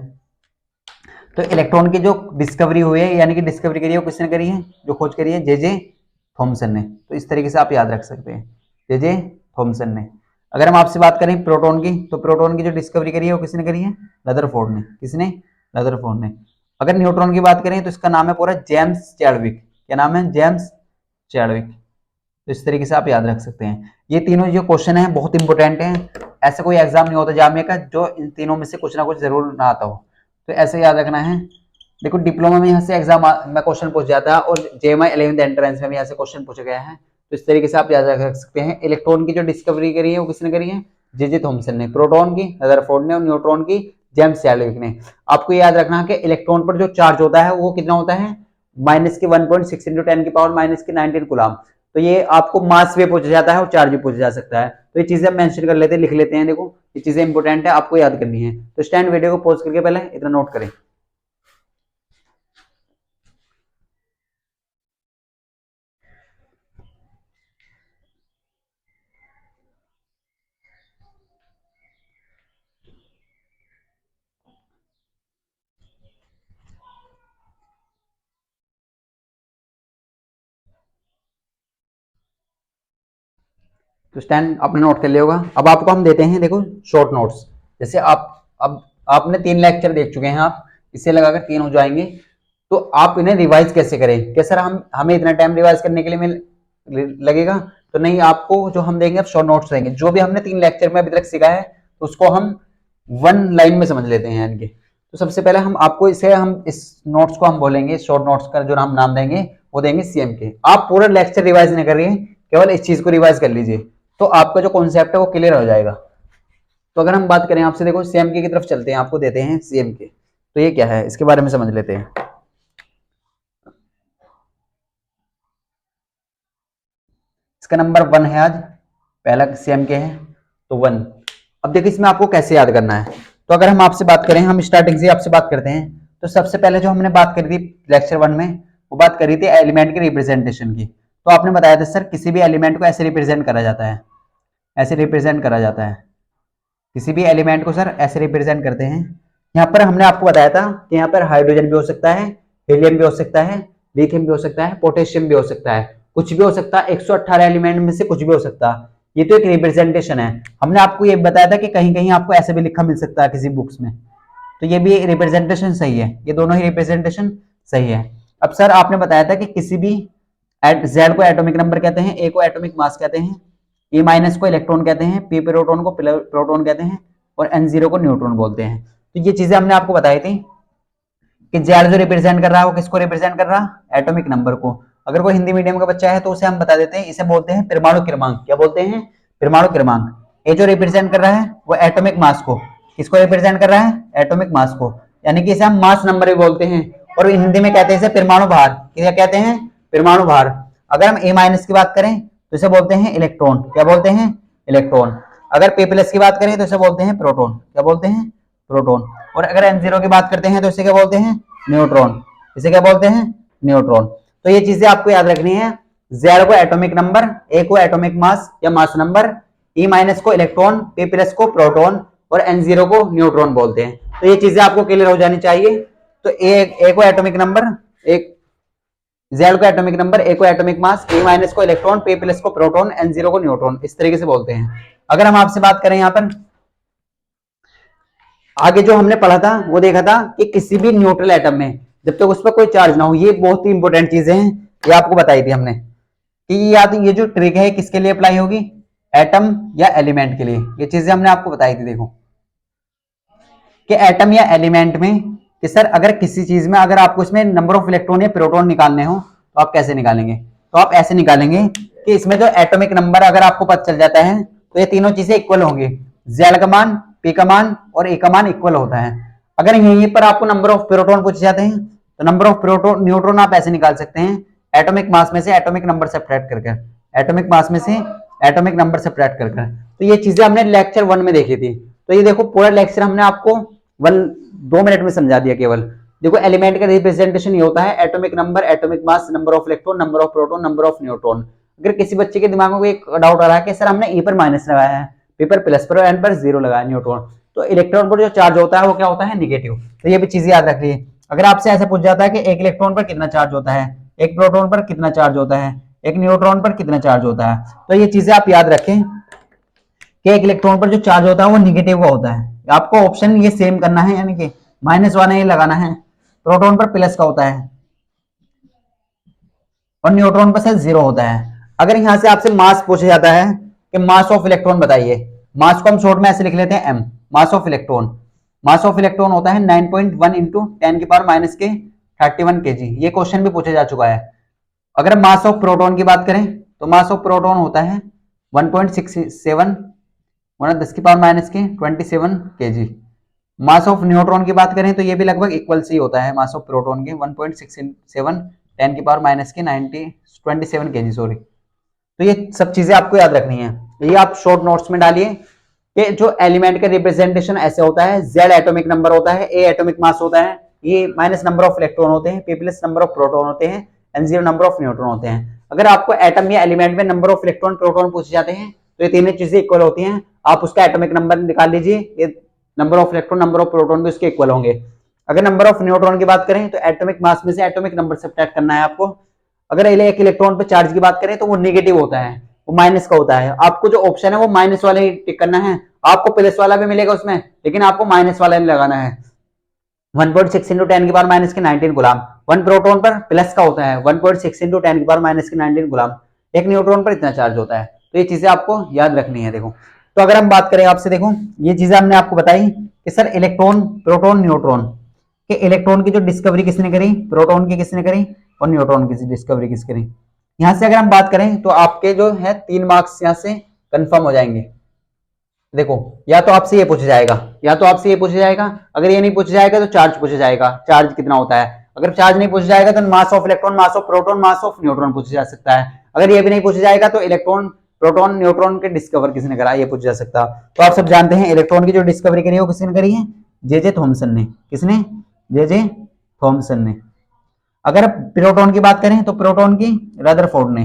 तो इलेक्ट्रॉन की जो डिस्कवरी हुई है, यानी कि डिस्कवरी करी है वो किसने करी है? जो खोज करी है जे थॉमसन ने। तो इस तरीके से आप याद रख सकते हैं, जे थॉमसन ने। अगर हम आपसे बात करें प्रोटॉन की, तो प्रोटॉन की जो डिस्कवरी करी है वो किसने करी है? रदरफोर्ड ने। किसने? रदरफोर्ड ने। अगर न्यूट्रॉन की बात करें तो इसका नाम है पूरा जेम्स चैडविक। क्या नाम है? James Chadwick. तो इस तरीके से आप याद रख सकते हैं। ये तीनों जो क्वेश्चन है बहुत इंपॉर्टेंट है, ऐसा कोई एग्जाम नहीं होता जामिया का जो इन तीनों में से कुछ ना कुछ जरूर ना आता हो, तो ऐसे याद रखना है। देखो डिप्लोमा में यहाँ से एग्जाम में क्वेश्चन पूछ जाता है, और JMI 11th एंट्रेंस में भी यहाँ से क्वेश्चन पूछा गया है। तो इस तरीके से आप याद रख सकते हैं। इलेक्ट्रॉन की जो डिस्कवरी करी है वो किसने करी है? जे थॉमसन ने। प्रोटॉन की रदरफोर्ड ने, और न्यूट्रॉन की जेम्स चैडविक ने। आपको याद रखना है कि इलेक्ट्रॉन पर जो चार्ज होता है वो कितना होता है? -1.6 × 10⁻⁻19 कूलम। तो ये आपको मास भी पूछा जाता है और चार्ज भी पूछा जा सकता है। तो ये चीजें हम मेंशन कर लेते हैं, लिख लेते हैं। देखो ये चीजें इंपॉर्टेंट है, आपको याद करनी है। तो स्टैंड वीडियो को पॉज करके पहले इतना नोट करें। तो स्टैंड आपने नोट कर लिया होगा। अब आपको हम देते हैं देखो शॉर्ट नोट्स। जैसे आप अब आपने 3 लेक्चर देख चुके हैं, आप इसे लगाकर 3 हो जाएंगे। तो आप इन्हें रिवाइज कैसे करें? क्या सर हम हमें इतना टाइम रिवाइज करने के लिए लगेगा? तो नहीं, आपको जो हम देंगे अब शॉर्ट नोट्स देंगे। जो भी हमने 3 लेक्चर में अभी तक सीखा है तो उसको हम 1 लाइन में समझ लेते हैं इनके। तो सबसे पहले हम आपको हम इस नोट्स को हम बोलेंगे, शॉर्ट नोट्स का जो हम नाम देंगे वो देंगे CMK। आप पूरा लेक्चर रिवाइज नहीं करिए, केवल इस चीज को रिवाइज कर लीजिए, तो आपका जो कॉन्सेप्ट है वो क्लियर हो जाएगा। तो अगर हम बात करें आपसे, देखो CMK की तरफ चलते हैं, आपको देते हैं CMK। तो ये क्या है इसके बारे में समझ लेते हैं। इसका नंबर 1 है, आज पहला CM के है तो 1। अब देखिए इसमें आपको कैसे याद करना है। तो अगर हम आपसे बात करें, हम स्टार्टिंग से आपसे बात करते हैं, तो सबसे पहले जो हमने बात करी थी लेक्चर 1 में, वो बात करी थी एलिमेंट के रिप्रेजेंटेशन की। तो आपने बताया था सर किसी भी एलिमेंट को ऐसे रिप्रेजेंट करा जाता है, ऐसे रिप्रेजेंट करा जाता है, किसी भी एलिमेंट को सर ऐसे रिप्रेजेंट करते हैं। यहाँ पर हमने आपको बताया था कि यहाँ पर हाइड्रोजन भी हो सकता है, हीलियम भी हो सकता है, लिथियम भी हो सकता है, पोटेशियम भी हो सकता है, कुछ भी हो सकता है, 118 एलिमेंट में से कुछ भी हो सकता है। ये तो एक रिप्रेजेंटेशन है। हमने आपको ये बताया था कि कहीं कहीं आपको ऐसे भी लिखा मिल सकता है किसी बुक्स में, तो ये भी रिप्रेजेंटेशन सही है, ये दोनों ही रिप्रेजेंटेशन सही है। अब सर आपने बताया था कि किसी भी जेड को एटॉमिक नंबर कहते हैं, ए को एटॉमिक मास कहते हैं, ए माइनस को इलेक्ट्रॉन कहते हैं, पी प्रोटॉन को प्रोटॉन कहते हैं और N0 को न्यूट्रॉन बोलते हैं। तो ये चीजें हमने आपको बताई थी कि जेड जो रिप्रेजेंट कर रहा है वो किसको रिप्रेजेंट कर रहा है, एटॉमिक नंबर को। अगर कोई हिंदी मीडियम का बच्चा है तो उसे हम बता देते हैं, इसे बोलते हैं परमाणु क्रमांक। क्या बोलते हैं, परमाणु क्रमांक। ए जो रिप्रेजेंट कर रहा है वो एटॉमिक मास को, किसको रिप्रेजेंट कर रहा है, एटॉमिक मास को, यानी कि इसे हम मास नंबर भी बोलते हैं और हिंदी में कहते हैं इसे परमाणु भार। क्या कहते हैं, परमाणु भार। अगर हम ए माइनस की बात करें तो इसे बोलते हैं इलेक्ट्रॉन। क्या बोलते हैं, इलेक्ट्रॉन। अगर पी प्लस की बात करें तो इसे बोलते हैं प्रोटॉन। क्या बोलते हैं, प्रोटॉन। और अगर N0 की बात करते हैं तो इसे क्या बोलते हैं, न्यूट्रॉन। इसे क्या बोलते हैं, न्यूट्रॉन। तो ये चीजें आपको याद रखनी है। जेड को एटॉमिक नंबर, ए को एटॉमिक मास या मास नंबर, ई माइनस को इलेक्ट्रॉन, पी प्लस को प्रोटॉन और N0 को न्यूट्रॉन बोलते हैं। तो ये चीजें आपको क्लियर हो जानी चाहिए। तो ए को एटॉमिक नंबर, एक जेड को एटॉमिक नंबर, ए को एटॉमिक मास, ए माइनस को इलेक्ट्रॉन, पी प्लस को प्रोटॉन, N0 को न्यूट्रॉन, इस तरीके से बोलते हैं। अगर हम आपसे बात करें यहाँ पर आगे जो हमने पढ़ा था वो देखा था कि किसी भी न्यूट्रल एटम में जब तक उस पर कोई चार्ज ना हो, ये बहुत ही इंपॉर्टेंट चीजें हैं, ये आपको बताई थी हमने कि ये जो ट्रिक है किसके लिए अप्लाई होगी, एटम या एलिमेंट के लिए। ये चीजें हमने आपको बताई थी। देखो कि एटम या एलिमेंट में कि सर अगर किसी चीज में अगर आपको इसमें नंबर ऑफ इलेक्ट्रॉन या प्रोटॉन निकालने हो तो आप कैसे निकालेंगे, तो आप ऐसे निकालेंगे कि इसमें जो एटॉमिक नंबर अगर आपको पता चल जाता है तो ये तीनों चीजें इक्वल होंगी, जेड का मान, पी का मान और ए का मान इक्वल होता है। अगर यहीं पर आपको नंबर ऑफ प्रोटॉन पूछे जाते हैं तो नंबर ऑफ प्रोटॉन न्यूट्रॉन आप ऐसे निकाल सकते हैं, एटॉमिक मास में से एटॉमिक नंबर सब्ट्रैक्ट करके, एटॉमिक मास में से एटॉमिक नंबर सब्ट्रैक्ट करके। तो ये चीजें हमने लेक्चर 1 में देखी थी। तो ये देखो पूरा लेक्चर हमने आपको 2 मिनट में समझा दिया केवल। देखो एलिमेंट का रिप्रेजेंटेशन ये होता है atomic number, atomic mass, number of electron, number of proton, number of neutron. अगर किसी बच्चे के दिमाग में एक डाउट आ रहा है कि सर हमने ई पर माइनस लगाया है, पी पर प्लस पर, एन पर 0 लगाया न्यूट्रॉन, तो इलेक्ट्रॉन पर जो चार्ज होता है वो क्या होता है, निगेटिव। तो ये भी चीजें याद रख लीजिए। अगर आपसे ऐसे पूछ जाता है कि एक इलेक्ट्रॉन पर कितना चार्ज होता है, एक प्रोटॉन पर कितना चार्ज होता है, एक न्यूट्रॉन पर कितना चार्ज होता है, तो ये चीजें आप याद रखें कि एक इलेक्ट्रॉन पर जो चार्ज होता है वो निगेटिव का होता है। आपको ऑप्शन ये सेम करना है, यानी कि माइनस वाला ही लगाना है। प्रोटॉन पर प्लस का होता है और न्यूट्रॉन पर सिर्फ 0 होता है। अगर यहां से आपसे मास पूछा जाता है कि मास ऑफ इलेक्ट्रॉन बताइए, मास को हम शॉर्ट में ऐसे लिख लेते हैं m, mass of electron. Mass of electron होता है 9.1 इंटू 10 की पावर माइनस के 31 kg। ये क्वेश्चन भी पूछा जा चुका है। अगर मास ऑफ प्रोटॉन की बात करें तो मास ऑफ प्रोटॉन होता है 1.67 10 की पावर माइनस के 27 kg। मास ऑफ न्यूट्रॉन की बात करें तो ये भी लगभग इक्वल से ही होता है मास ऑफ प्रोटॉन के 1.67 10 की पावर माइनस के 27 kg सॉरी। तो ये सब चीजें आपको याद रखनी है, ये आप शॉर्ट नोट्स में डालिए कि जो एलिमेंट का रिप्रेजेंटेशन ऐसे होता है, जेड एटॉमिक नंबर होता है, ए एटॉमिक मास होता है, ये माइनस नंबर ऑफ इलेक्ट्रॉन होते हैं, P plus number of proton होते हैं, N0 नंबर ऑफ न्यूट्रॉन होते हैं। अगर आपको एटम या एलिमेंट में नंबर ऑफ इलेक्ट्रॉन प्रोटॉन पूछे जाते हैं तो ये तीनों चीजें इक्वल होती हैं। आप उसका एटॉमिक नंबर निकाल लीजिए, ये number of electron, number of proton भी उसके इक्वल होंगे। अगर नंबर ऑफ न्यूट्रॉन की बात करें तो एटॉमिक मास में से एटॉमिक नंबर सब्ट्रैक्ट करना है आपको। अगर एक इलेक्ट्रॉन पे चार्ज की बात करें तो वो नेगेटिव होता है, वो माइनस का होता है। आपको जो ऑप्शन है वो माइनस वाला ही टिक करना है। आपको प्लस वाला भी मिलेगा उसमें, लेकिन आपको माइनस वाला ही लगाना है। 1.6 इंटू 10 की पावर माइनस के 19 गुलाम, 1 प्रोटॉन पर प्लस का होता है 1.6 इंटू 10 की पावर माइनस के 19 गुलाम, एक न्यूट्रॉन पर इतना चार्ज होता है। तो ये चीजें आपको याद रखनी है। देखो तो अगर हम बात करें आपसे, देखो ये चीजें हमने आपको बताई कि सर इलेक्ट्रॉन, प्रोटॉन, न्यूट्रॉन के इलेक्ट्रॉन की जो डिस्कवरी किसने करी, प्रोटॉन की किसने करी और न्यूट्रॉन की डिस्कवरी किस करी। यहां से अगर हम बात करें तो आपके जो है 3 मार्क्स यहां से कंफर्म हो जाएंगे। देखो या तो आपसे ये पूछा जाएगा, या तो आपसे ये पूछा जाएगा, अगर ये नहीं पूछा जाएगा तो चार्ज पूछा जाएगा, चार्ज कितना होता है। अगर चार्ज नहीं पूछा जाएगा तो mass of electron, mass of proton, mass of neutron पूछा जा सकता है। अगर ये भी नहीं पूछा जाएगा तो इलेक्ट्रॉन प्रोटॉन न्यूट्रॉन के डिस्कवर किसने करा, ये पूछा जा सकता। तो आप सब जानते हैं इलेक्ट्रॉन की जो डिस्कवरी करी है वो किसने करी है, जे थॉमसन ने। किसने, जे थॉमसन ने। अगर प्रोटॉन की बात करें तो प्रोटॉन की रदरफोर्ड ने।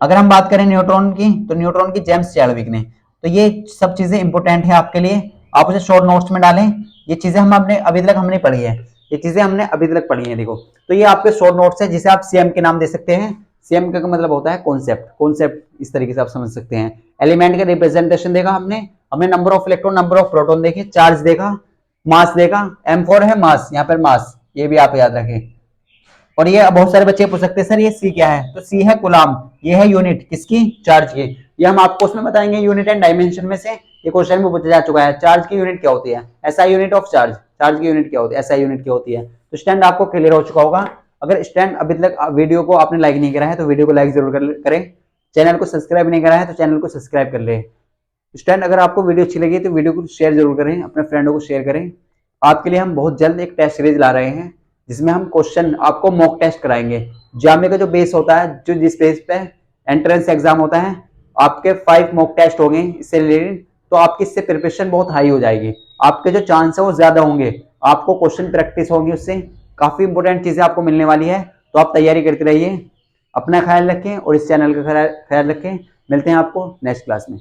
अगर हम बात करें न्यूट्रॉन की तो न्यूट्रॉन की जेम्स चैडविक ने। तो ये सब चीजें इंपॉर्टेंट है आपके लिए, आप उसे शॉर्ट नोट्स में डालें। ये चीजें हम अपने अभी तक हमने पढ़ी है, ये चीजें हमने अभी तक पढ़ी है। देखो तो ये आपके शॉर्ट नोट्स है, जिसे आप सीएम के नाम दे सकते हैं। सीएम का मतलब होता है कॉन्सेप्ट, कॉन्सेप्ट इस तरीके से आप समझ सकते हैं। एलिमेंट का रिप्रेजेंटेशन देखा हमने, हमने number of electron, number of proton देखे, चार्ज देखा, मास देखा। M4 है मास, यहाँ पर मास, ये भी आप याद रखें। और ये बहुत सारे बच्चे पूछ सकते हैं सर ये सी क्या है, तो सी है कूलम्ब, ये है यूनिट किसकी, चार्ज की। ये हम आपको उसमें बताएंगे यूनिट एंड डायमेंशन में से, ये क्वेश्चन में पूछा जा चुका है। चार्ज की यूनिट क्या होती है, SI unit of charge, charge की यूनिट क्या होती है, एसआई यूनिट क्या होती है। तो स्टैंड आपको क्लियर हो चुका होगा। अगर स्टैंड अभी तक वीडियो को आपने लाइक नहीं करा है तो वीडियो को लाइक जरूर करें, चैनल को सब्सक्राइब नहीं करा है तो चैनल को सब्सक्राइब कर ले। स्टैंड अगर आपको वीडियो अच्छी लगी तो वीडियो को शेयर जरूर करें, अपने फ्रेंडों को शेयर करें। आपके लिए हम बहुत जल्द एक टेस्ट सीरीज ला रहे हैं, जिसमें हम क्वेश्चन आपको मॉक टेस्ट कराएंगे। जामे का जो बेस होता है, जो जिस बेस पे एंट्रेंस एग्जाम होता है, आपके 5 मॉक टेस्ट होंगे इससे रिलेटेड। तो आपकी इससे प्रिपरेशन बहुत हाई हो जाएगी, आपके जो चांस है वो ज्यादा होंगे, आपको क्वेश्चन प्रैक्टिस होगी, उससे काफी इंपॉर्टेंट चीजें आपको मिलने वाली है। तो आप तैयारी करते रहिए, अपना ख्याल रखें और इस चैनल का ख्याल रखें। मिलते हैं आपको नेक्स्ट क्लास में।